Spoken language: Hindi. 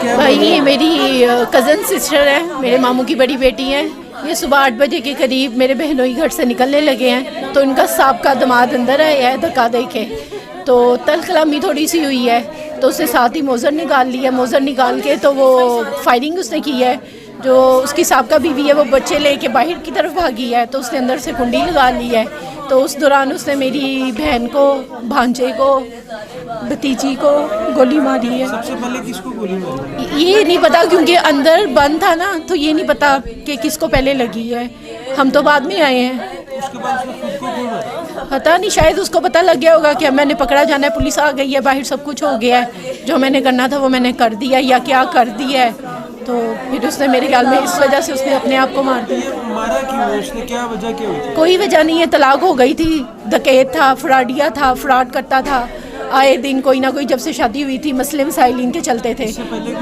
क्या भाई ये मेरी कज़न सिस्टर है, मेरे मामू की बड़ी बेटी है। ये सुबह 8 बजे के करीब मेरे बहनोई घर से निकलने लगे हैं तो इनका साबका दामाद अंदर आया है धक्का दे के, तो तलकलामी थोड़ी सी हुई है तो उससे साथ ही मोज़र निकाल लिया। मोज़र निकाल के तो वो फायरिंग उसने की है। जो उसकी साबका बीवी है वो बच्चे लेके बाहर की तरफ भागी है तो उसने अंदर से कुंडी लगा ली है। तो उस दौरान उसने मेरी बहन को, भांजे को, भतीजी को गोली मारी है। सबसे पहले किसको गोली मारी? ये नहीं पता क्योंकि अंदर बंद था ना, तो ये नहीं पता कि किसको पहले लगी है। हम तो बाद में आए हैं। उसके बाद उसने खुद को क्यों मारा? पता नहीं, शायद उसको पता लग गया होगा कि मैंने पकड़ा जाना है, पुलिस आ गई है, बाहर सब कुछ हो गया है, जो मैंने करना था वो मैंने कर दिया या क्या कर दिया है। तो फिर उसने मेरे ख्याल में इस वजह से उसने अपने आप को मार दिया। ये मारा क्यों? उसने क्या वजह क्या हुई थी? कोई वजह नहीं है, तलाक हो गई थी, डकैत था, फ्रॉडिया था, फ्रॉड करता था। आए दिन कोई ना कोई, जब से शादी हुई थी मसले मसाइल इनके चलते थे। इससे पहले